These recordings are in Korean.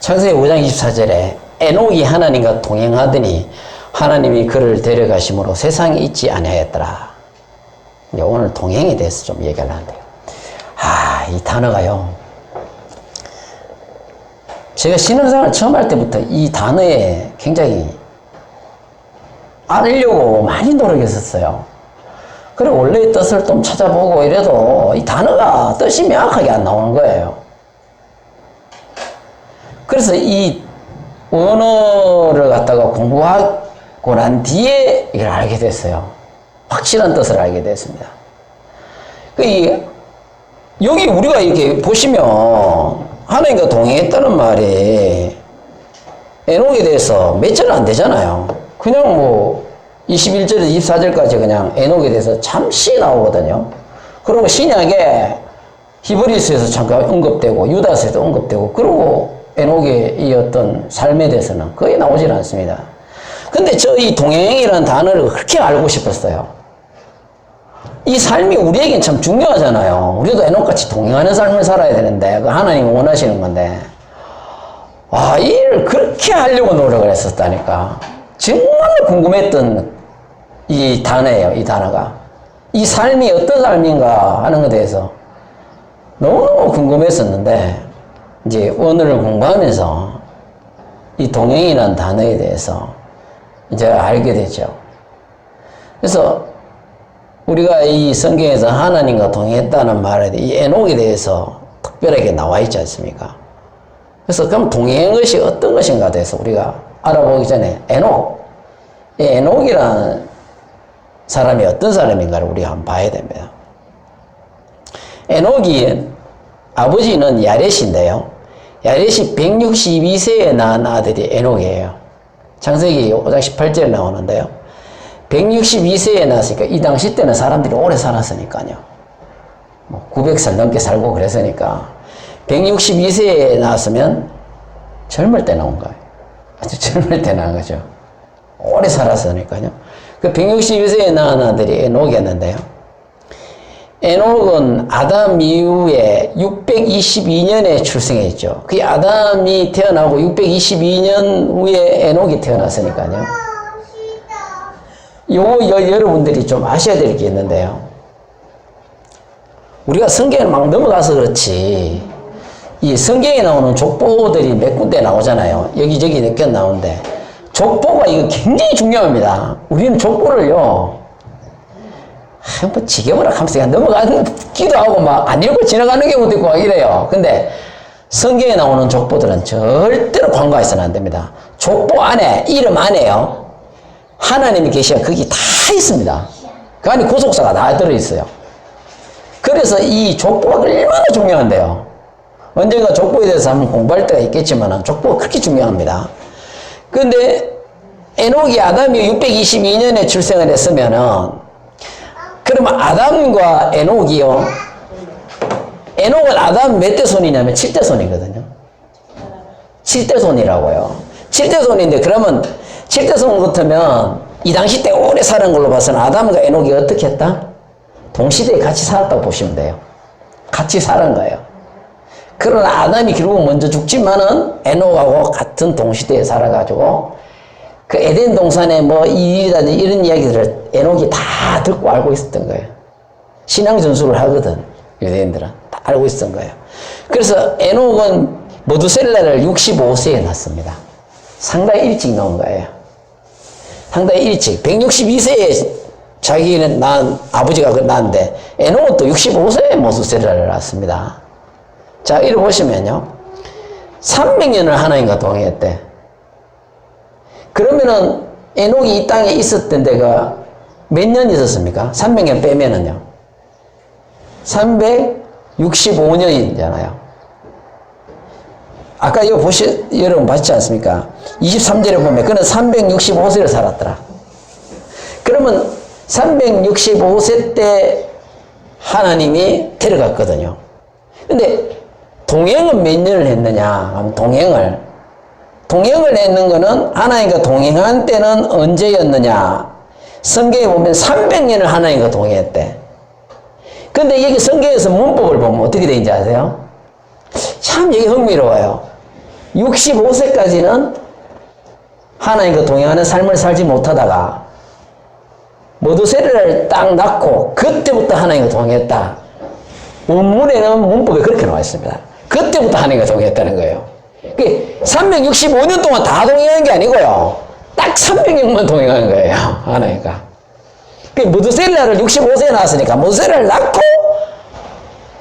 창세기 5장 24절에 에녹이 하나님과 동행하더니 하나님이 그를 데려가심으로 세상에 있지 아니하였더라. 오늘 동행에 대해서 좀 얘기를 하는데요. 이 단어가요. 제가 신앙생활 처음 할 때부터 이 단어에 굉장히 알려고 많이 노력했었어요. 그리고 원래의 뜻을 좀 찾아보고 이래도 이 단어가 뜻이 명확하게 안 나오는 거예요. 그래서 이 언어를 갖다가 공부하고 난 뒤에 이걸 알게 됐어요. 확실한 뜻을 알게 됐습니다. 여기 우리가 이렇게 보시면 하나님과 동행했다는 말이 에녹에 대해서 몇 절은 안 되잖아요. 그냥 뭐 21절에서 24절까지 그냥 에녹에 대해서 잠시 나오거든요. 그리고 신약에 히브리서에서 잠깐 언급되고 유다서에도 언급되고 그리고 에녹의 이 어떤 삶에 대해서는 거의 나오질 않습니다. 근데 저 이 동행이라는 단어를 그렇게 알고 싶었어요. 이 삶이 우리에겐 참 중요하잖아요. 우리도 에녹같이 동행하는 삶을 살아야 되는데, 그 하나님이 원하시는 건데, 이 일을 그렇게 하려고 노력을 했었다니까. 정말 궁금했던 이 단어예요, 이 단어가. 이 삶이 어떤 삶인가 하는 것에 대해서 너무너무 궁금했었는데, 이제 언어를 공부하면서 이 동행이라는 단어에 대해서 이제 알게 됐죠. 그래서 우리가 이 성경에서 하나님과 동행했다는 말에 이 에녹에 대해서 특별하게 나와 있지 않습니까? 그래서 그럼 동행한 것이 어떤 것인가 대해서 우리가 알아보기 전에 이 에녹이라는 사람이 어떤 사람인가를 우리가 한번 봐야 됩니다. 에녹이 아버지는 야렛인데요. 야렛이 162세에 낳은 아들이 에녹이에요. 창세기 5장 18절에 나오는데요. 162세에 낳았으니까 이 당시 때는 사람들이 오래 살았으니까요. 900살 넘게 살고 그랬으니까 162세에 낳았으면 젊을 때 나온 거예요. 아주 젊을 때 낳은 거죠. 오래 살았으니까요. 그 162세에 낳은 아들이 에녹이었는데요. 에녹은 아담 이후에 622년에 출생했죠. 그 아담이 태어나고 622년 후에 에녹이 태어났으니까요. 여러분들이 좀 아셔야 될 게 있는데요. 우리가 성경을 막 넘어가서 그렇지, 이 성경에 나오는 족보들이 몇 군데 나오잖아요. 여기저기 몇 개 나오는데, 족보가 이거 굉장히 중요합니다. 우리는 족보를요, 뭐 지겨워라 하면서 그냥 넘어가기도 하고 막 안 읽고 지나가는 경우도 있고 막 이래요. 근데 성경에 나오는 족보들은 절대로 관과해서는 안 됩니다. 족보 안에, 이름 안에요, 하나님이 계시가 거기 다 있습니다. 그 안에 구속사가 다 들어있어요. 그래서 이 족보가 얼마나 중요한데요. 언젠가 족보에 대해서 한번 공부할 때가 있겠지만 족보가 그렇게 중요합니다. 근데 에녹이 아담이 622년에 출생을 했으면은, 그러면 아담과 에녹이요, 에녹은 아담 몇 대 손이냐면 7대 손이거든요. 7대 손이라고요. 7대 손인데, 그러면 7대 손 같으면 이 당시 때 오래 사는 걸로 봐서는 아담과 에녹이 어떻게 했다? 동시대에 같이 살았다고 보시면 돼요. 같이 사는 거예요. 그러나 아담이 결국 먼저 죽지만은 에녹하고 같은 동시대에 살아가지고 그 에덴 동산에 뭐 이런 이야기들을 에녹이 다 듣고 알고 있었던 거예요. 신앙 전수를 하거든, 유대인들은. 다 알고 있었던 거예요. 그래서 에녹은 모두셀라를 65세에 낳습니다. 상당히 일찍 나온 거예요. 상당히 일찍. 162세에 자기는 낳은, 아버지가 낳았는데, 에녹은 또 65세에 모두셀라를 낳습니다. 자, 이렇게 보시면요. 300년을 하나님과 동행했대. 그러면은, 에녹이 이 땅에 있었던 데가 몇 년 있었습니까? 300년 빼면은요. 365년이잖아요. 아까 이거 여러분 봤지 않습니까? 23절에 보면 그는 365세를 살았더라. 그러면 365세 때 하나님이 데려갔거든요. 근데 동행은 몇 년을 했느냐? 동행을 했는 거는 하나님과 동행한 때는 언제였느냐? 성경에 보면 300년을 하나님과 동행했대. 근데 여기 성경에서 문법을 보면 어떻게 되는지 아세요? 참 여기 흥미로워요. 65세까지는 하나님과 동행하는 삶을 살지 못하다가 모두세례를 딱 낳고 그때부터 하나님과 동행했다. 원문에는 문법에 그렇게 나와 있습니다. 그때부터 하나님과 동행했다는 거예요. 365년 동안 다 동행한 게 아니고요. 딱 300년만 동행한 거예요. 하나님과. 모두셀라를 65세에 낳았으니까 모두셀라를 낳고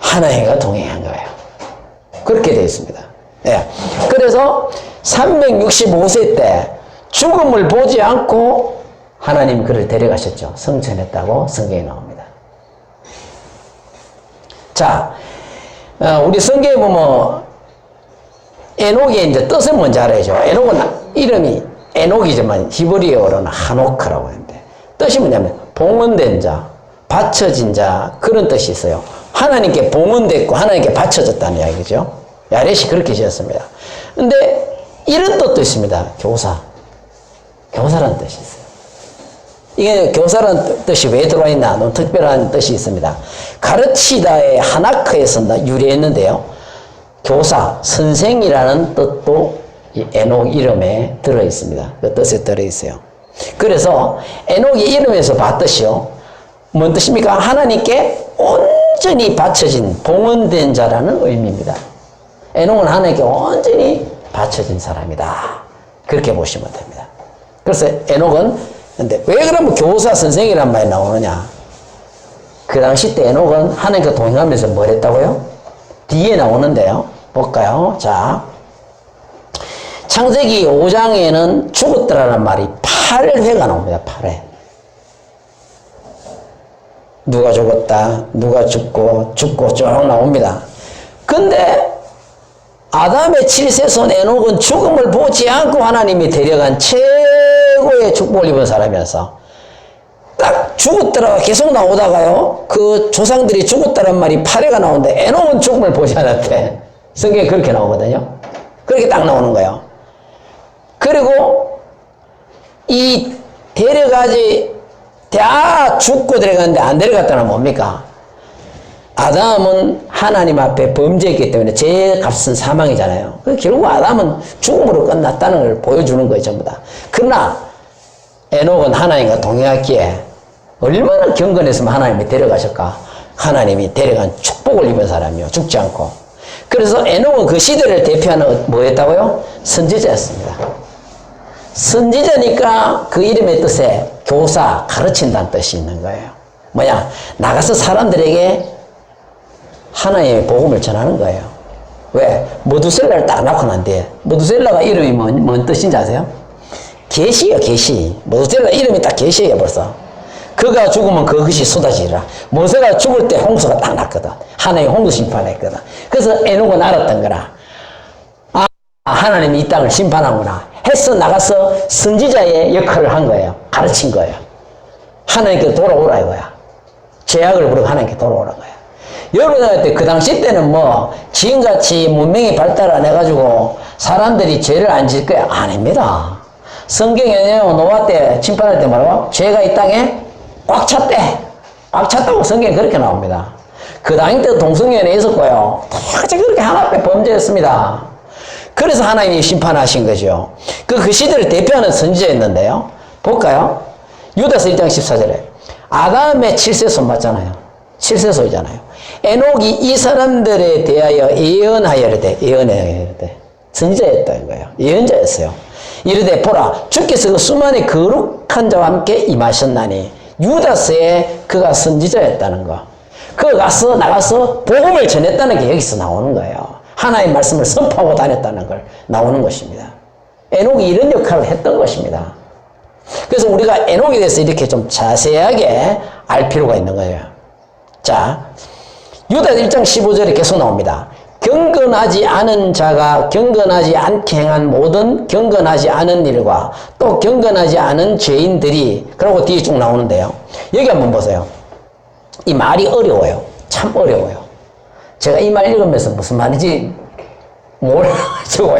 하나님과 동행한 거예요. 그렇게 되어 있습니다. 예. 그래서 365세 때 죽음을 보지 않고 하나님 그를 데려가셨죠. 성천했다고 성경에 나옵니다. 자, 우리 성경에 보면 에녹의 이제 뜻을 먼저 알아야죠. 에녹은 이름이 에녹이지만 히브리어로는 하노크라고 하는데 뜻이 뭐냐면 봉헌된 자, 바쳐진 자 그런 뜻이 있어요. 하나님께 봉헌됐고 하나님께 바쳐졌다는 이야기죠. 야렛이 그렇게 지었습니다. 근데 이런 뜻도 있습니다. 교사라는 뜻이 있어요. 이게 교사라는 뜻이 왜 들어와 있나? 너무 특별한 뜻이 있습니다. 가르치다의 하나크에서 유래했는데요. 교사, 선생이라는 뜻도 이 에녹 이름에 들어 있습니다. 그 뜻에 들어 있어요. 그래서 에녹의 이름에서 봤듯이요. 뭔 뜻입니까? 하나님께 온전히 바쳐진 봉헌된 자라는 의미입니다. 에녹은 하나님께 온전히 바쳐진 사람이다. 그렇게 보시면 됩니다. 그래서 에녹은 근데 왜 그러면 교사 선생이란 말이 나오느냐? 그 당시 때 에녹은 하나님과 동행하면서 뭘 했다고요? 뒤에 나오는데요. 볼까요? 자, 창세기 5장에는 죽었더라는 말이 8회가 나옵니다. 8회. 누가 죽었다, 누가 죽고 쭉 나옵니다. 근데 아담의 7세손 에녹은 죽음을 보지 않고 하나님이 데려간 최고의 축복을 입은 사람이어서 딱 죽었더라 계속 나오다가요. 그 조상들이 죽었다는 말이 8회가 나오는데 에녹은 죽음을 보지 않았대. 성경에 그렇게 나오거든요. 그렇게 딱 나오는 거예요. 그리고 이 데려가지 다 죽고 데려갔는데 안 데려갔다는 뭡니까? 아담은 하나님 앞에 범죄했기 때문에 죄의 값은 사망이잖아요. 결국 아담은 죽음으로 끝났다는 걸 보여주는 거예요, 전부 다. 그러나 에녹은 하나님과 동행했기에 얼마나 경건했으면 하나님이 데려가실까? 하나님이 데려간 축복을 입은 사람이요, 죽지 않고. 그래서 에녹은 그 시대를 대표하는 뭐였다고요? 선지자였습니다. 선지자니까 그 이름의 뜻에 교사, 가르친다는 뜻이 있는 거예요. 뭐냐? 나가서 사람들에게 하나님의 복음을 전하는 거예요. 왜? 모두셀라를 딱 낳고 난 뒤에 모두셀라가 이름이 뭔 뜻인지 아세요? 계시예요, 계시. 모두셀라 이름이 딱 계시예요, 벌써. 그가 죽으면 그것이 쏟아지리라. 모세가 죽을 때 홍수가 딱 났거든. 하나님이 홍수 심판했거든. 그래서 에녹은 알았던 거라. 아, 하나님이 이 땅을 심판하구나 해서 나가서 선지자의 역할을 한 거예요. 가르친 거예요. 하나님께 돌아오라 이거야. 죄악을 부르고 하나님께 돌아오라 거야. 여러분한테 그 당시 때는 뭐 지금같이 문명이 발달 안 해가지고 사람들이 죄를 안 질 거야? 아닙니다. 성경에 노아 때 심판할 때 말하고 죄가 이 땅에 꽉 찼대. 꽉 찼다고 성경에 그렇게 나옵니다. 그 당시 때도 동성연애 있었고요. 똑같이 그렇게 하나 앞에 범죄했습니다. 그래서 하나님이 심판하신 거죠. 그 시대를 대표하는 선지자였는데요. 볼까요? 유다서 1장 14절에 아담의 7세손 맞잖아요. 7세손이잖아요. 에녹이 이 사람들에 대하여 예언하여야 돼. 선지자였다는 거예요. 예언자였어요. 이르되 보라 주께서 그 수많은 거룩한 자와 함께 임하셨나니 유다서에 그가 선지자였다는 거. 그가 나가서 복음을 전했다는 게 여기서 나오는 거예요. 하나님의 말씀을 선포하고 다녔다는 걸 나오는 것입니다. 에녹이 이런 역할을 했던 것입니다. 그래서 우리가 에녹에 대해서 이렇게 좀 자세하게 알 필요가 있는 거예요. 자, 유다 1장 15절에 계속 나옵니다. 경건하지 않은 자가 경건하지 않게 행한 모든 경건하지 않은 일과 또 경건하지 않은 죄인들이 그러고 뒤에 쭉 나오는데요. 여기 한번 보세요. 이 말이 어려워요. 참 어려워요. 제가 이 말 읽으면서 무슨 말인지 몰라가지고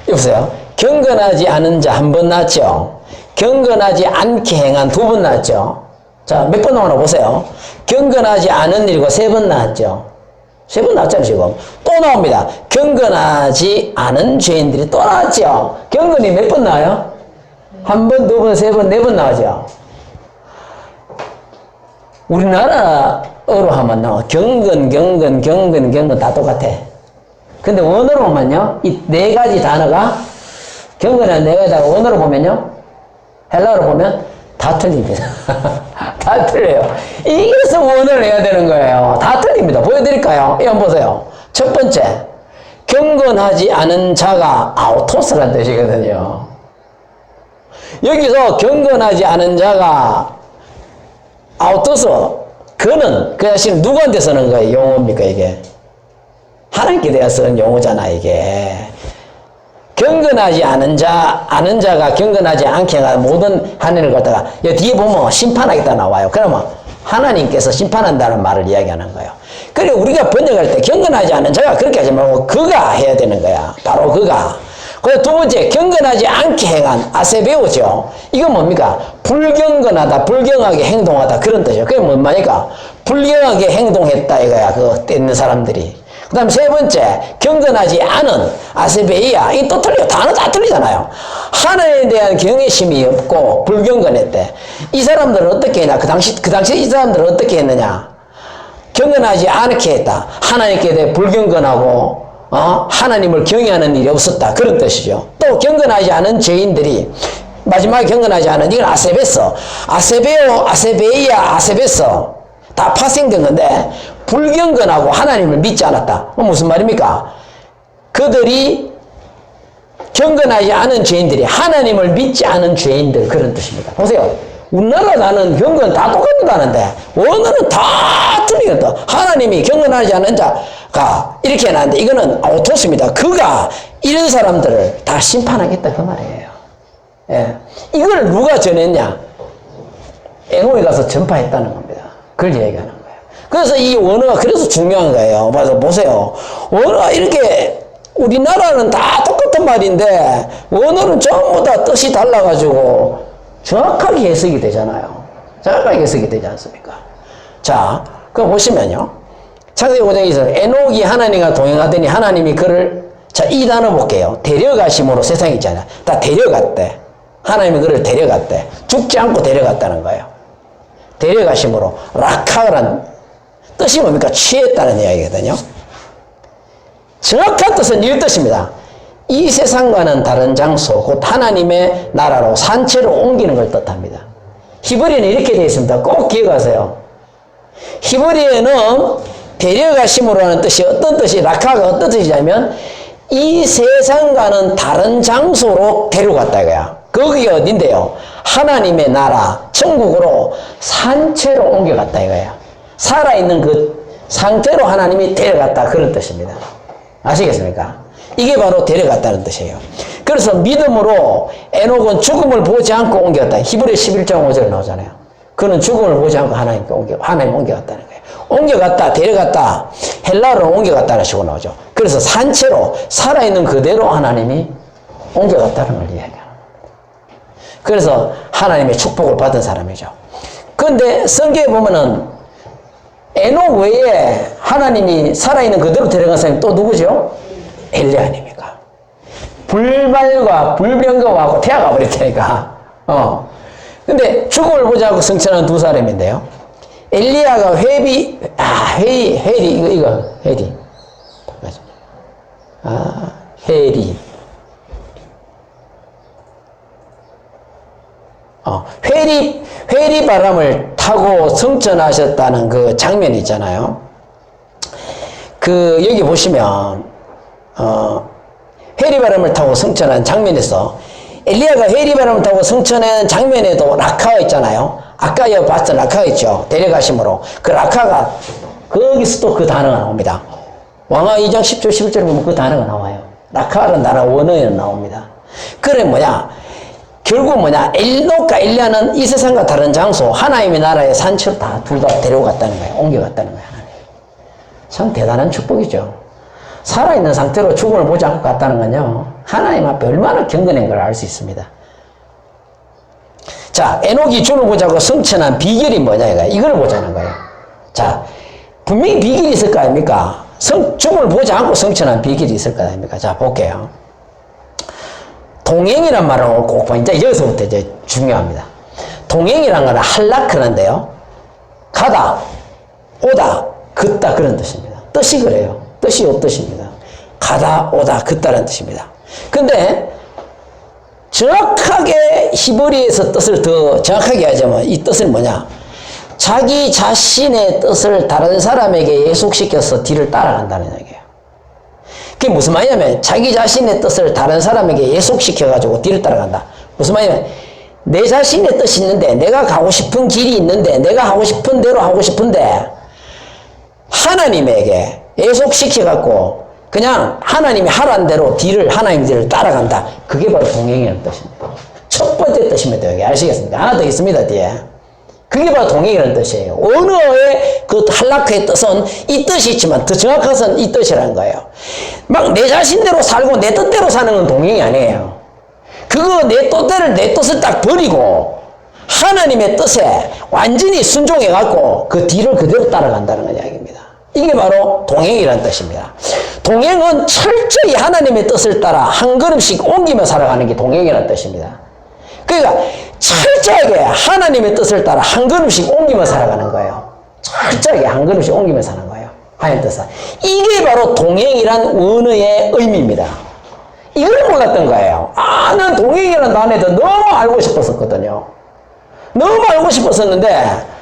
여보세요. 경건하지 않은 자 한 번 나왔죠. 경건하지 않게 행한 두 번 나왔죠. 자, 몇 번 나오나 보세요. 경건하지 않은 일과 3번 나왔죠. 세 번 나왔잖아요, 지금. 또 나옵니다. 경건하지 않은 죄인들이 또 나왔죠. 경건이 몇 번 나와요? 한 번, 두 번, 세 번, 네 번 나오죠. 우리나라어로 하면 경건 다 똑같아. 근데 원어로 보면요, 이 네 가지 단어가, 경건한 네 가지 단어가 원어로 보면요, 헬라어로 보면 다 틀립니다. 다 틀려요. 이래서 원어를 해야 되는 거예요. 다 틀립니다. 보여드릴까요? 이 한번 보세요. 첫 번째, 경건하지 않은 자가 아우토스라는 뜻이거든요. 여기서 경건하지 않은 자가 아우토스, 그는, 그 사실 누구한테 쓰는 거예요? 용어입니까, 이게? 하나님께 대해 쓰는 용어잖아, 이게. 경건하지 않은 자가 경건하지 않게 한 모든 하늘을 갖다가, 여기 뒤에 보면 심판하겠다 나와요. 그러면 하나님께서 심판한다는 말을 이야기하는 거예요. 그리고 우리가 번역할 때 경건하지 않은 자가 그렇게 하지 말고 그가 해야 되는 거야. 바로 그가. 그리고 두 번째, 경건하지 않게 행한 아세베오죠. 이건 뭡니까? 불경건하다, 불경하게 행동하다, 그런 뜻이에요. 그게 뭔 말입니까? 불경하게 행동했다 이거야, 그거 떼는 사람들이. 그 다음 세 번째, 경건하지 않은 아세베이야. 이게 또 틀려. 단어 다 틀리잖아요. 하나님에 대한 경외심이 없고 불경건했대. 이 사람들은 어떻게 했냐? 그 당시 이 사람들은 어떻게 했느냐? 경건하지 않게 했다. 하나님께 대해 불경건하고 하나님을 경외하는 일이 없었다. 그런 뜻이죠. 또 경건하지 않은 죄인들이 마지막에 경건하지 않은, 이건 아세베서, 아세베오, 아세베이야, 아세베서 다 파생된 건데, 불경건하고 하나님을 믿지 않았다. 무슨 말입니까? 그들이 경건하지 않은 죄인들이 하나님을 믿지 않은 죄인들, 그런 뜻입니다. 보세요. 우리나라 나는 경건 다 똑같다는데 원어는 다 틀리겠다. 하나님이 경건하지 않은 자가 이렇게 해놨는데 이거는 아우토스입니다. 그가 이런 사람들을 다 심판하겠다 그 말이에요. 예. 이걸 누가 전했냐? 에녹이 가서 전파했다는 겁니다. 그걸 얘기하는 거예요. 그래서 이 원어가 그래서 중요한 거예요. 맞아, 보세요. 원어가 이렇게, 우리나라는 다 똑같은 말인데, 원어는 전부 다 뜻이 달라가지고, 정확하게 해석이 되잖아요. 정확하게 해석이 되지 않습니까? 자, 그거 보시면요. 창세기 5장에서 에녹이 하나님과 동행하더니 하나님이 그를, 자, 이 단어 볼게요. 데려가심으로 세상에 있잖아요. 다 데려갔대. 하나님이 그를 데려갔대. 죽지 않고 데려갔다는 거예요. 데려가심으로. 라카란 뜻이 뭡니까? 취했다는 이야기거든요. 정확한 뜻은 이 뜻입니다. 이 세상과는 다른 장소, 곧 하나님의 나라로 산채로 옮기는 걸 뜻합니다. 히브리는 이렇게 되어 있습니다. 꼭 기억하세요. 히브리에는 데려가심으로 하는 뜻이 어떤 뜻이, 라카가 어떤 뜻이냐면 이 세상과는 다른 장소로 데려갔다 이거야. 거기가 어딘데요? 하나님의 나라, 천국으로 산채로 옮겨갔다 이거야. 살아있는 그 상태로 하나님이 데려갔다 그런 뜻입니다. 아시겠습니까? 이게 바로 데려갔다는 뜻이에요. 그래서 믿음으로 에녹은 죽음을 보지 않고 옮겨갔다. 히브리 11장 5절에 나오잖아요. 그는 죽음을 보지 않고 하나님 옮겨갔다는 거예요. 옮겨갔다, 데려갔다, 헬라어로 옮겨갔다는 식으로 나오죠. 그래서 산채로 살아있는 그대로 하나님이 옮겨갔다는 걸 이야기합니다. 그래서 하나님의 축복을 받은 사람이죠. 그런데 성경에 보면은 에녹 외에 하나님이 살아있는 그대로 데려간 사람이 또 누구죠? 엘리야 아닙니까? 불말과 불병거하고 태아가 버렸다니까. 근데 죽음을 보자고 성천한 두 사람인데요. 엘리야가 회리, 이거, 회리. 회리. 회리 바람을 타고 성천하셨다는 그 장면이 있잖아요. 여기 보시면, 회리 바람을 타고 성천한 장면에서 엘리야가 회리 바람을 타고 성천한 장면에도 라카가 있잖아요. 아까 봤던 라카가 있죠. 데려가심으로. 그 라카가, 거기서 또 그 단어가 나옵니다. 왕하 2장 10절, 11절에 보면 그 단어가 나와요. 라카라는 단어 원어에는 나옵니다. 그래 결국 에녹과 엘리야는 이 세상과 다른 장소, 하나님의 나라의 산처로 둘 다 데려갔다는 거예요. 옮겨갔다는 거예요. 참 대단한 축복이죠. 살아있는 상태로 죽음을 보지 않고 갔다는 건요, 하나님 앞에 얼마나 경건한 걸 알 수 있습니다. 자, 에녹이 주를 보자고 성천한 비결이 뭐냐, 이걸 보자는 거예요. 자, 분명히 비결이 있을 거 아닙니까? 죽음을 보지 않고 성취하는 비결이 있을 거 아닙니까? 자, 볼게요. 동행이란 말은 꼭 봐. 이제 여기서부터 이제 중요합니다. 동행이란 거는 할라크란데요. 가다, 오다, 긋다 그런 뜻입니다. 뜻이 그래요. 뜻이 요 뜻입니다. 가다, 오다, 긋다라는 뜻입니다. 근데 정확하게 히브리에서 뜻을 더 정확하게 하자면 이 뜻은 뭐냐? 자기 자신의 뜻을 다른 사람에게 예속시켜서 뒤를 따라간다는 얘기예요. 그게 무슨 말이냐면 자기 자신의 뜻을 다른 사람에게 예속시켜가지고 뒤를 따라간다. 무슨 말이냐면 내 자신의 뜻이 있는데 내가 가고 싶은 길이 있는데 내가 하고 싶은 대로 하고 싶은데 하나님에게 예속시켜갖고 그냥 하나님이 하라는 대로 하나님 뒤를 따라간다. 그게 바로 동행이라는 뜻입니다. 첫 번째 뜻입니다. 여기 아시겠습니까? 하나 더 있습니다. 뒤에. 그게 바로 동행이라는 뜻이에요. 언어의 그 할라크의 뜻은 이 뜻이 있지만 더 정확한 것은 이 뜻이라는 거예요. 막 내 자신대로 살고 내 뜻대로 사는 건 동행이 아니에요. 그거 내 뜻을 딱 버리고 하나님의 뜻에 완전히 순종해갖고 그 뒤를 그대로 따라간다는 이야기입니다. 이게 바로 동행이라는 뜻입니다. 동행은 철저히 하나님의 뜻을 따라 한 걸음씩 옮기며 살아가는 게 동행이라는 뜻입니다. 그러니까 철저하게 하나님의 뜻을 따라 한 걸음씩 옮기며 살아가는 거예요. 철저하게 한 걸음씩 옮기며 사는 거예요. 하나님 뜻을. 이게 바로 동행이란 언어의 의미입니다. 이걸 몰랐던 거예요. 난 동행이라는 단어에 너무 알고 싶었었거든요. 너무 알고 싶었었는데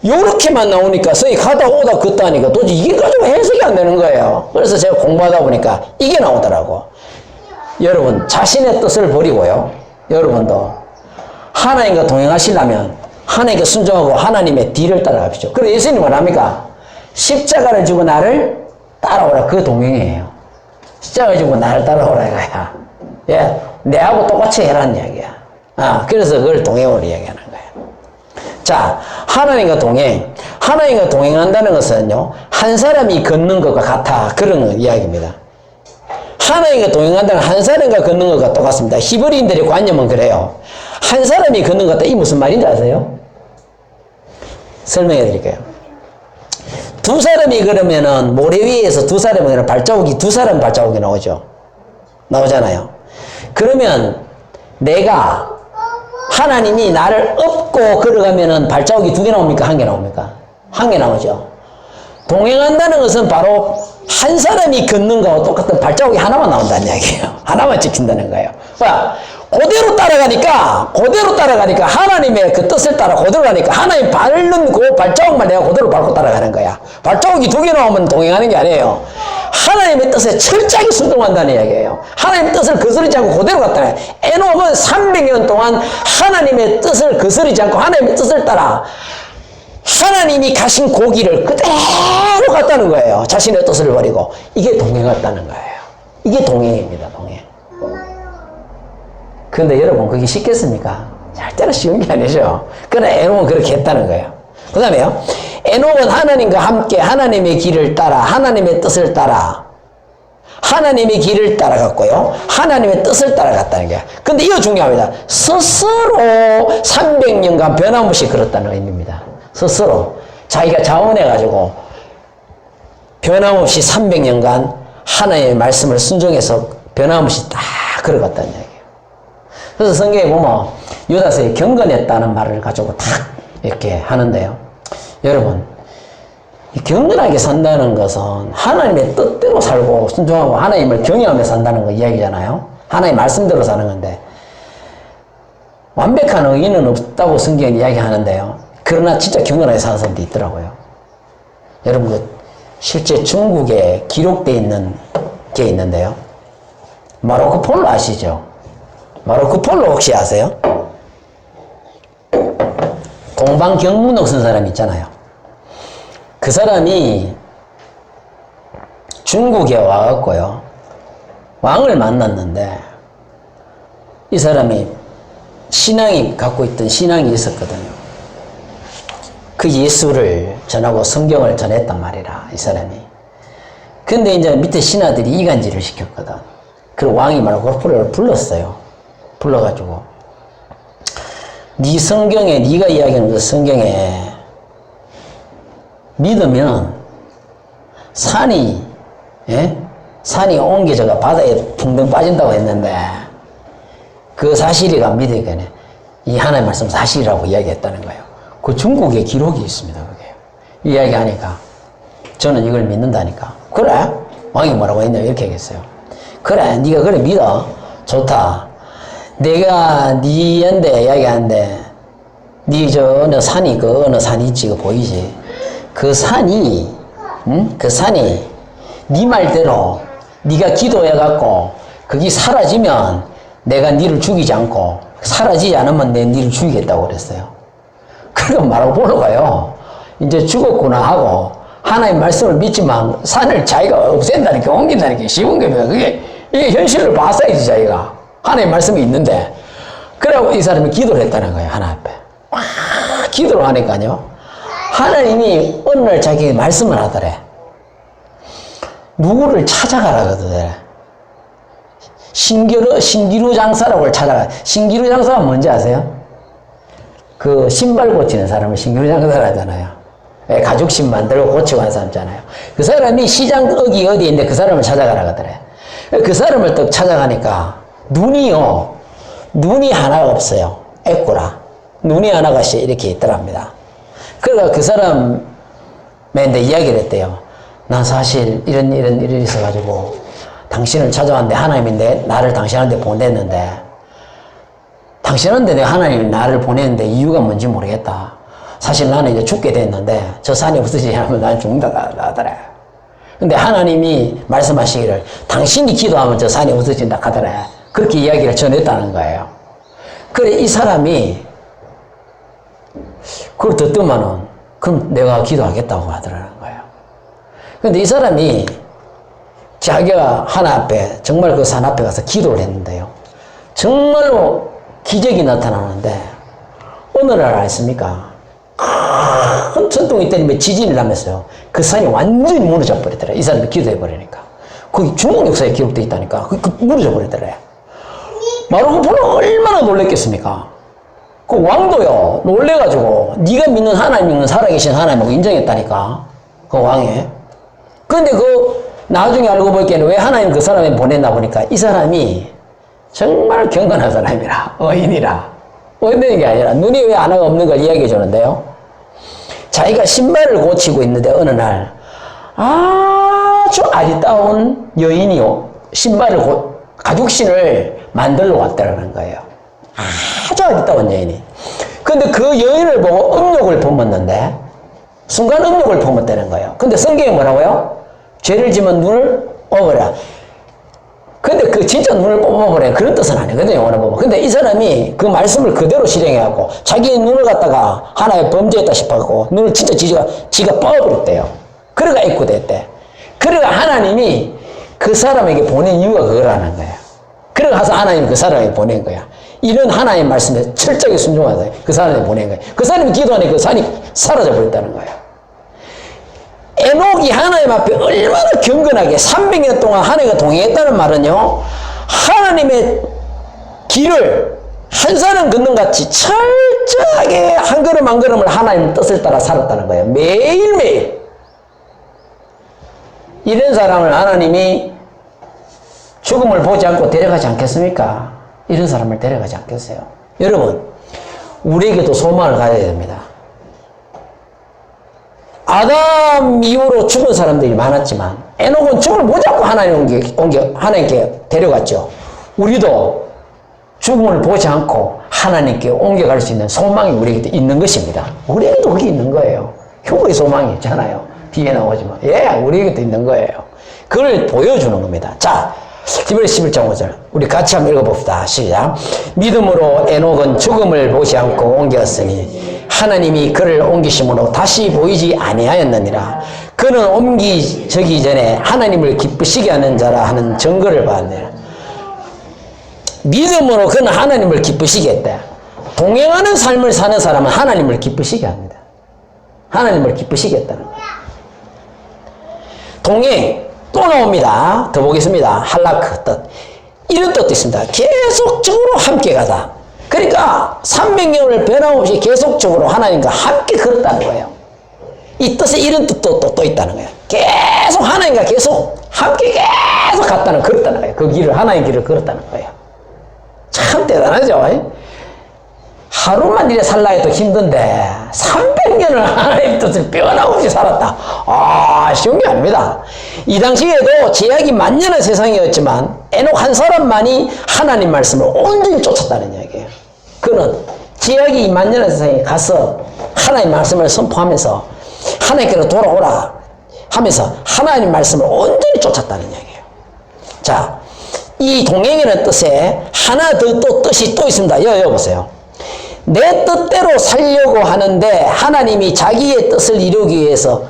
요렇게만 나오니까 서히 가다 오다 긋다 하니까 도대체 이게 가지고 해석이 안 되는 거예요. 그래서 제가 공부하다 보니까 이게 나오더라고. 여러분 자신의 뜻을 버리고요. 여러분도 하나님과 동행하시려면 하나님께 순종하고 하나님의 뒤를 따라가십시오. 그래서 예수님은 합니까? 십자가를 지고 나를 따라오라. 그 동행이에요. 십자가를 지고 나를 따라오라 이거야. 예, 내하고 똑같이 해라는 이야기야. 그래서 그걸 동행으로 이야기하는 거예요. 자, 하나님과 동행한다는 것은요, 한 사람이 걷는 것과 같아. 그런 이야기입니다. 하나님과 동행한다는 한 사람과 걷는 것과 똑같습니다. 히브리인들의 관념은 그래요. 한 사람이 걷는 것 같다. 이 무슨 말인지 아세요? 설명해 드릴게요. 두 사람이 그러면은 모래 위에서 두 사람이 그러면 두 사람 발자국이 나오죠. 나오잖아요. 그러면 내가 하나님이 나를 업고 걸어가면은 발자국이 두 개 나옵니까? 한 개 나옵니까? 한 개 나오죠. 동행한다는 것은 바로 한 사람이 걷는 거하고 똑같은 발자국이 하나만 나온다는 이야기예요. 하나만 찍힌다는 거예요. 그대로 따라가니까 하나님의 그 뜻을 따라 그대로 가니까 하나님 밟는 그 발자국만 내가 그대로 밟고 따라가는 거야. 발자국이 두 개 나오면 동행하는 게 아니에요. 하나님의 뜻에 철저하게 순종한다는 이야기예요. 하나님의 뜻을 거스르지 않고 그대로 갔다는 거예요. 에녹은 300년 동안 하나님의 뜻을 거스르지 않고 하나님의 뜻을 따라 하나님이 가신 고기를 그대로 갔다는 거예요. 자신의 뜻을 버리고. 이게 동행했다는 거예요. 이게 동행입니다. 동행. 그런데 여러분 그게 쉽겠습니까? 절대로 쉬운 게 아니죠. 그러나 에녹은 그렇게 했다는 거예요. 그 다음에요. 에녹은 하나님과 함께 하나님의 길을 따라 하나님의 뜻을 따라 하나님의 길을 따라갔고요. 하나님의 뜻을 따라갔다는 거예요. 근데 이거 중요합니다. 스스로 300년간 변함없이 걸었다는 의미입니다. 스스로 자기가 자원해가지고 변함없이 300년간 하나님의 말씀을 순종해서 변함없이 딱 걸어갔다는 얘기예요. 그래서 성경에 보면 유다서에 경건했다는 말을 가지고 딱 이렇게 하는데요. 여러분, 경건하게 산다는 것은 하나님의 뜻대로 살고 순종하고 하나님을 경외하며 산다는 거 이야기잖아요. 하나님의 말씀대로 사는 건데 완벽한 의인은 없다고 성경이 이야기하는데요. 그러나 진짜 경건하게 사는 사람도 있더라고요. 여러분, 실제 중국에 기록되어 있는 게 있는데요. 마르코 폴로 아시죠? 마르코 폴로 혹시 아세요? 동방경문록 쓴 사람 있잖아요. 그 사람이 중국에 와갖고요. 왕을 만났는데 이 사람이 갖고 있던 신앙이 있었거든요. 그 예수를 전하고 성경을 전했단 말이라, 이 사람이. 근데 이제 밑에 신하들이 이간질을 시켰거든. 그리고 왕이 마르코 폴로를 불렀어요. 불러가지고 네 성경에, 네가 이야기하는 그 성경에 믿으면 산이, 예? 산이 옮겨져가 바다에 붕덩 빠진다고 했는데, 그 사실이가 믿으니까 이 하나님의 말씀 사실이라고 이야기했다는 거예요. 그 중국에 기록이 있습니다, 그게. 이야기하니까. 저는 이걸 믿는다니까. 그래? 왕이 뭐라고 했냐, 이렇게 얘기했어요. 그래, 네가 그래 믿어. 좋다. 내가 니한테 이야기하는데, 어느 산이, 어느 산이 있지, 보이지? 그 산이, 그 산이, 네 말대로, 네가 기도해갖고, 그게 사라지면, 내가 니를 죽이지 않고, 사라지지 않으면 니를 죽이겠다고 그랬어요. 그러니까 말하고 보러 가요. 이제 죽었구나 하고, 하나님 말씀을 믿지만, 산을 자기가 없앤다니까, 옮긴다니까, 씹은 겁니다. 이게 현실을 봤어야지, 자기가. 하나님 말씀이 있는데. 그래갖고 이 사람이 기도를 했다는 거예요, 하나님 앞에. 기도를 하니까요. 하나님이 어느 날 자기 말씀을 하더래. 누구를 찾아가라 그러더래. 신기루 장사라고 찾아가. 신기루 장사가 뭔지 아세요? 그 신발 고치는 사람을 신기루 장사를 하잖아요. 가죽신 만들고 고치고 하는 사람 있잖아요. 그 사람이 시장 어디에 있는데 그 사람을 찾아가라 그러더래. 그 사람을 또 찾아가니까 눈이 하나가 없어요. 애꾸라. 눈이 하나가 이렇게 있더랍니다. 그러니까 그 사람한테 이야기를 했대요. 난 사실 이런 일이 있어가지고 당신을 찾아왔는데 하나님이 나를 당신한테 보냈는데 당신한테 하나님이 나를 보냈는데 이유가 뭔지 모르겠다. 사실 나는 이제 죽게 됐는데 저 산이 없어지지 않으면 난 죽는다 하더래. 근데 하나님이 말씀하시기를 당신이 기도하면 저 산이 없어진다 하더래. 그렇게 이야기를 전했다는 거예요. 그래 이 사람이 그걸 듣더만은 그럼 내가 기도하겠다고 하더라는 거예요. 근데 이 사람이 자기가 하나 앞에 정말 그 산 앞에 가서 기도를 했는데요. 정말로 기적이 나타나는데 어느 날 아십니까? 큰 천둥이 때리며 지진이 나면서요. 그 산이 완전히 무너져 버리더래. 이 사람이 기도해 버리니까. 거기 중국 역사에 기록되어 있다니까. 무너져 버리더래. 마르고 보면 얼마나 놀랬겠습니까? 그 왕도요, 놀래가지고, 네가 믿는 하나님은 살아계신 하나님하고 인정했다니까. 그 왕이. 근데 나중에 알고 볼게는 왜 하나님 그 사람을 보냈나 보니까 이 사람이 정말 경건한 사람이라, 의인이라. 의인되는 게 아니라 눈이 왜 하나가 없는 걸 이야기해 주는데요. 자기가 신발을 고치고 있는데 어느 날 아주 아리따운 여인이요. 가죽신을 만들러 왔다는 거예요. 아주 아리따운 여인이. 근데 그 여인을 보고 음욕을 품었는데 순간 음욕을 품었다는 거예요. 근데 성경이 뭐라고요? 죄를 지면 눈을 뽑아라. 근데 진짜 눈을 뽑아버려. 그런 뜻은 아니거든요, 영어로 보면. 근데 이 사람이 그 말씀을 그대로 실행해갖고 자기 눈을 갖다가 하나의 범죄했다 싶어갖고 눈을 진짜 지가 뽑아버렸대요. 그래가 애꾸됐대. 그래가 하나님이 그 사람에게 보낸 이유가 그거라는 거예요. 그래서 하나님이 그 사람에게 보낸 거야. 이런 하나님의 말씀에 철저하게 순종하다 그 사람에게 보낸 거예요. 그 사람이 기도하니까 그 산이 사라져 버렸다는 거예요. 에녹이 하나님 앞에 얼마나 경건하게 300년 동안 하나님과 동행했다는 말은요, 하나님의 길을 한 사람 걷는 같이 철저하게 한 걸음 한 걸음을 하나님의 뜻을 따라 살았다는 거예요. 매일매일. 이런 사람을 하나님이 죽음을 보지 않고 데려가지 않겠습니까? 이런 사람을 데려가지 않겠어요? 여러분, 우리에게도 소망을 가져야 됩니다. 아담 이후로 죽은 사람들이 많았지만 에녹은 죽음을 보지 않고 하나님께 데려갔죠. 우리도 죽음을 보지 않고 하나님께 옮겨갈 수 있는 소망이 우리에게도 있는 것입니다. 우리에게도 그게 있는 거예요. 휴거의 소망이 있잖아요. 뒤에 나오지만. 우리에게도 있는 거예요. 그걸 보여주는 겁니다. 자, 디브레 11장 5절 우리 같이 한번 읽어봅시다. 시작. 믿음으로 에녹은 죽음을 보지 않고 옮겼으니 하나님이 그를 옮기심으로 다시 보이지 아니하였느니라. 그는 옮기기 전에 하나님을 기쁘시게 하는 자라 하는 증거를 받느니라. 믿음으로 그는 하나님을 기쁘시게 했다. 동행하는 삶을 사는 사람은 하나님을 기쁘시게 합니다. 하나님을 기쁘시게 했다는 거예요. 동행 또 나옵니다. 더 보겠습니다. 할라크 뜻. 이런 뜻도 있습니다. 계속적으로 함께 가다. 그러니까 300년을 변함없이 계속적으로 하나님과 함께 걸었다는 거예요. 이 뜻에 이런 뜻도 또 있다는 거예요. 계속 하나님과 계속 함께 계속 갔다는, 걸었다는 거예요. 그 길을, 하나님의 길을 걸었다는 거예요. 참 대단하죠? 하루만 이래 살라 해도 힘든데 300년을 하나님의 뜻을 변함없이 살았다. 아, 쉬운 게 아닙니다. 이 당시에도 제약이 만연한 세상이었지만 에녹 한 사람만이 하나님 말씀을 온전히 쫓았다는 이야기예요. 그는 제약이 만연한 세상에 가서 하나님 말씀을 선포하면서 하나님께로 돌아오라 하면서 하나님 말씀을 온전히 쫓았다는 이야기예요. 자, 이 동행이라는 뜻에 하나 더 또 뜻이 또 있습니다. 여보세요. 내 뜻대로 살려고 하는데 하나님이 자기의 뜻을 이루기 위해서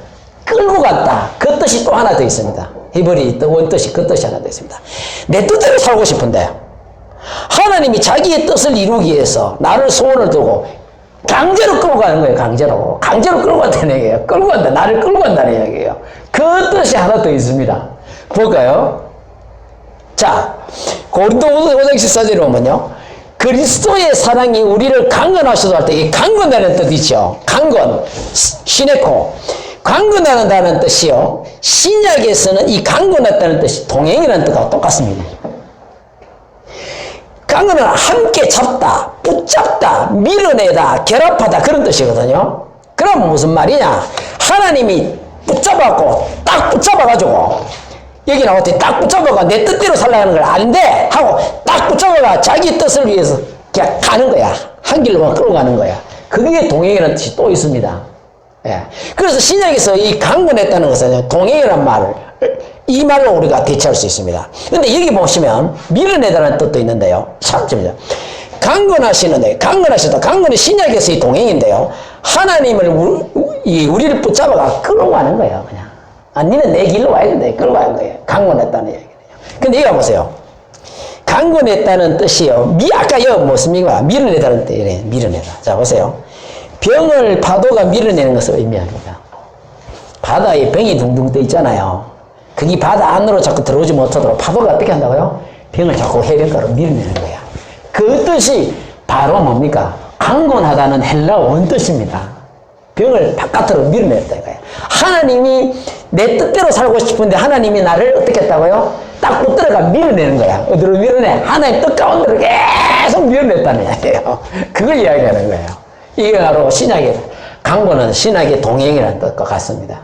끌고 갔다. 그 뜻이 또 하나 더 있습니다. 히브리 원뜻이 그 뜻이 하나 더 있습니다. 내 뜻대로 살고 싶은데 하나님이 자기의 뜻을 이루기 위해서 나를 소원을 두고 강제로 끌고 가는 거예요. 강제로 끌고 간다는 얘기예요. 끌고 간다. 나를 끌고 간다는 얘기예요. 그 뜻이 하나 더 있습니다. 볼까요? 자, 고린도후서 5장 14절에 보면요. 그리스도의 사랑이 우리를 강건하시도록 할 때, 이 강건하는 뜻 있죠. 강건, 시네코. 강건하다는 뜻이요. 신약에서는 이 강건했다는 뜻이 동행이라는 뜻하고 똑같습니다. 강건은 함께 잡다, 붙잡다, 밀어내다, 결합하다 그런 뜻이거든요. 그럼 무슨 말이냐? 하나님이 붙잡아갖고 딱 붙잡아가지고 여기 나왔더니 딱 붙잡아가 내 뜻대로 살라는 걸 아는데 하고 딱 붙잡아가 자기 뜻을 위해서 그냥 가는 거야. 한 길로만 끌고 가는 거야. 그게 동행이라는 뜻이 또 있습니다. 예. 그래서 신약에서 이 강건했다는 것은 동행이라는 말을 이 말로 우리가 대체할 수 있습니다. 근데 여기 보시면 밀어내다는 뜻도 있는데요. 참 재밌어요. 강건하시는데 강건은 신약에서의 동행인데요. 하나님을 우리를 붙잡아가 끌고 가는 거예요. 그냥. 아, 니는 내 길로 와야 된다. 끌고 가는 거예요. 강건했다는 얘기예요. 근데 여기 보세요. 강건했다는 뜻이요. 아까 여기 무엇입니까? 밀어내다는 뜻이에요. 밀어내다. 자, 보세요. 병을 파도가 밀어내는 것을 의미합니다. 바다에 병이 둥둥 떠 있잖아요. 그게 바다 안으로 자꾸 들어오지 못하도록 파도가 어떻게 한다고요? 병을 자꾸 해변가로 밀어내는 거야. 그 뜻이 바로 뭡니까? 강건하다는 헬라 원뜻입니다. 병을 바깥으로 밀어냈다 이거예요. 하나님이 내 뜻대로 살고 싶은데 하나님이 나를 어떻게 했다고요? 딱 붙들어가 밀어내는 거야. 어디로 밀어내? 하나님 뜻 가운데로 계속 밀어냈다는 이야기예요. 그걸 이야기하는 거예요. 이게 바로 신약의 강건은 신약의 동행이라는 뜻과 같습니다.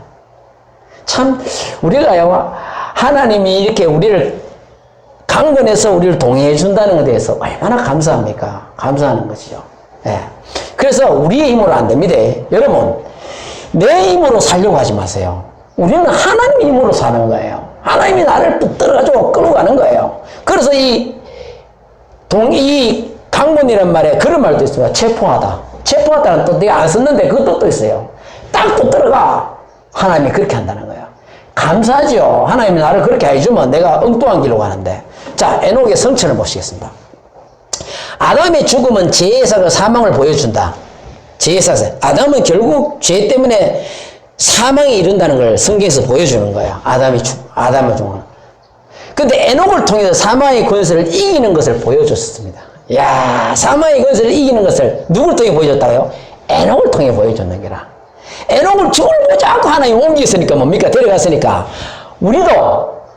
참 우리가요 하나님이 이렇게 우리를 강건해서 우리를 동행해 준다는 것에 대해서 얼마나 감사합니까? 감사하는 것이죠. 예. 그래서 우리의 힘으로 안 됩니다. 여러분 내 힘으로 살려고 하지 마세요. 우리는 하나님의 힘으로 사는 거예요. 하나님이 나를 붙들어가지고 끌고 가는 거예요. 그래서 이 강건이란 말에 그런 말도 있습니다. 체포하다는 뜻 내가 안 썼는데 그 뜻도 있어요. 딱 붙들어가. 하나님이 그렇게 한다는 거예요. 감사하죠. 하나님이 나를 그렇게 해주면 내가 엉뚱한 길로 가는데. 자, 에녹의 성천을 보시겠습니다. 아담의 죽음은 죄의 사고 사망을 보여준다. 죄의 사고. 아담은 결국 죄 때문에 사망에 이른다는 걸 성경에서 보여주는 거예요. 아담을 죽는. 근데 에녹을 통해서 사망의 권세를 이기는 것을 보여줬습니다. 야, 사망의 권세를 이기는 것을 누굴 통해 보여줬다고요? 에녹을 통해 보여줬는 게라. 에녹을 죽을 보지 않고 하나님 옮겼으니까 뭡니까? 데려갔으니까 우리도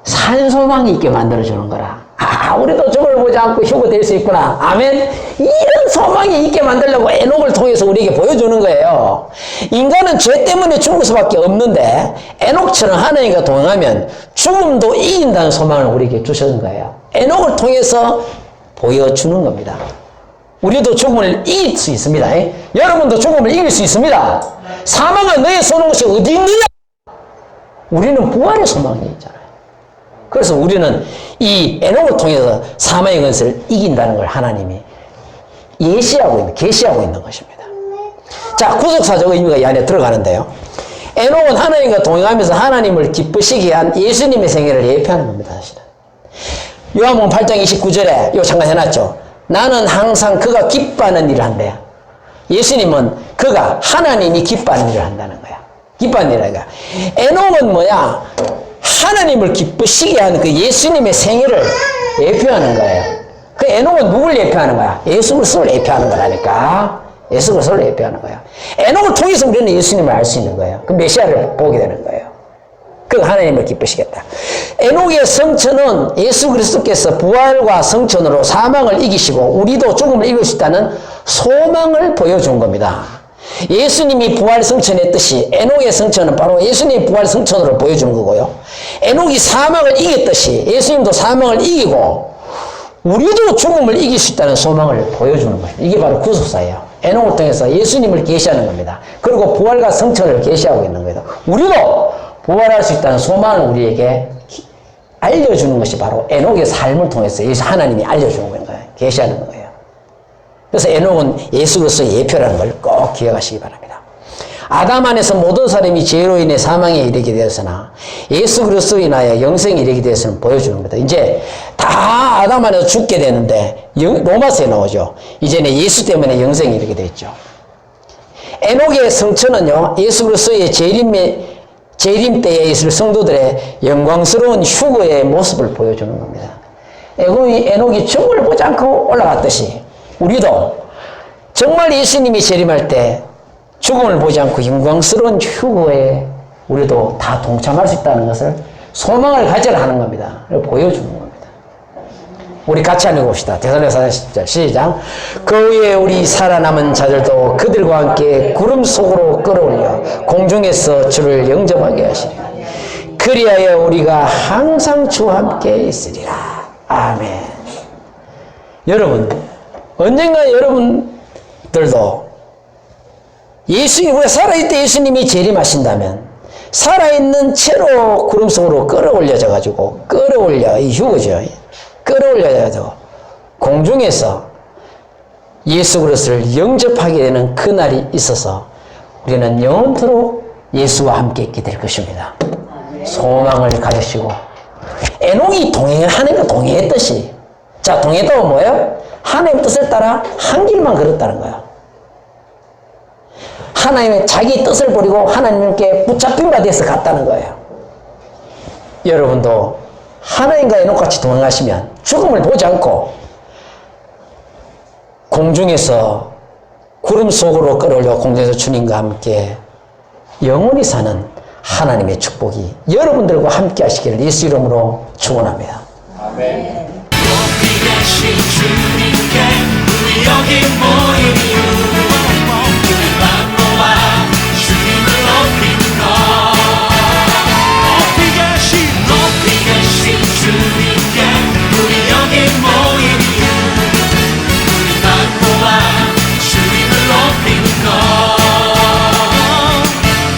산소망이 있게 만들어주는 거라. 아, 우리도 죽을 보지 않고 휴거될 수 있구나. 아멘. 이런 소망이 있게 만들려고 에녹을 통해서 우리에게 보여주는 거예요. 인간은 죄 때문에 죽을 수밖에 없는데 에녹처럼 하나님과 동행하면 죽음도 이긴다는 소망을 우리에게 주시는 거예요. 에녹을 통해서 보여주는 겁니다. 우리도 죽음을 이길 수 있습니다. 여러분도 죽음을 이길 수 있습니다. 사망은 너의 쏘는 것이 어디 있느냐? 우리는 부활의 소망이 있잖아요. 그래서 우리는 이 에녹을 통해서 사망의 것을 이긴다는 걸 하나님이 계시하고 있는 것입니다. 자, 구속사적 의미가 이 안에 들어가는데요. 에녹은 하나님과 동행하면서 하나님을 기쁘시게 한 예수님의 생애를 예표하는 겁니다. 사실은. 요한복음 8장 29절에 요 잠깐 해놨죠. 나는 항상 그가 기뻐하는 일을 한대요. 예수님은 그가 하나님이 기뻐하는 일을 한다는 거야. 기뻐하는 일을 하니까. 에녹은 뭐야? 하나님을 기쁘시게 하는 그 예수님의 생애를 예표하는 거예요. 그 에녹은 누굴 예표하는 거야? 예수 그리스도를 예표하는 거라니까. 예수 그리스도를 예표하는 거예요. 에녹을 통해서 우리는 예수님을 알 수 있는 거예요. 그 메시아를 보게 되는 거예요. 그 하나님을 기쁘시겠다. 에녹의 성천은 예수 그리스도께서 부활과 성천으로 사망을 이기시고 우리도 죽음을 이길 수 있다는 소망을 보여준 겁니다. 예수님이 부활 성천했듯이 에녹의 성천은 바로 예수님이 부활 성천으로 보여주는 거고요. 에녹이 사망을 이겼듯이 예수님도 사망을 이기고 우리도 죽음을 이길 수 있다는 소망을 보여주는 거예요. 이게 바로 구속사예요. 에녹을 통해서 예수님을 계시하는 겁니다. 그리고 부활과 성천을 계시하고 있는 거예요. 우리도 부활할 수 있다는 소망을 우리에게 알려주는 것이 바로 에녹의 삶을 통해서 하나님이 알려주는 거예요. 계시하는 거예요. 그래서 에녹은 예수 그리스도의 예표라는 걸 꼭 기억하시기 바랍니다. 아담 안에서 모든 사람이 죄로 인해 사망에 이르게 되었으나 예수 그리스도로 인하여 영생에 이르게 되었음을 보여주는 겁니다. 이제 다 아담 안에서 죽게 되는데 로마서에 나오죠. 이제는 예수 때문에 영생에 이르게 되었죠. 에녹의 성천은요, 예수 그리스도의 재림 때에 있을 성도들의 영광스러운 휴거의 모습을 보여주는 겁니다. 에녹이 죽음을 보지 않고 올라갔듯이 우리도 정말 예수님이 재림할 때 죽음을 보지 않고 영광스러운 휴거에 우리도 다 동참할 수 있다는 것을 소망을 가져야 하는 겁니다. 보여주는 겁니다. 우리 같이 한번 읽어봅시다. 데살로니가서 10절 시작. 그 후에 우리 살아남은 자들도 그들과 함께 구름 속으로 끌어올려 공중에서 주를 영접하게 하시리라. 그리하여 우리가 항상 주와 함께 있으리라. 아멘. 여러분, 언젠가 여러분들도 우리가 살아있을 때 예수님이 재림하신다면 살아있는 채로 구름 속으로 끌어올려져가지고 이 휴거죠. 끌어올려져가지고 공중에서 예수 그리스도를 영접하게 되는 그날이 있어서 우리는 영원토록 예수와 함께 있게 될 것입니다. 소망을 가지시고 에녹이 하나님과 동행했듯이, 자, 동행했다고 뭐예요? 하나님의 뜻을 따라 한 길만 걸었다는 거예요. 하나님의 자기 뜻을 버리고 하나님께 붙잡힌 바 돼서 갔다는 거예요. 여러분도 하나님과 에녹같이 동행하시면 죽음을 보지 않고 공중에서 구름 속으로 끌어올려 공중에서 주님과 함께 영원히 사는 하나님의 축복이 여러분들과 함께 하시기를 예수 이름으로 축원합니다. 아멘. 여기 계신 주님께 우리 여기 모이니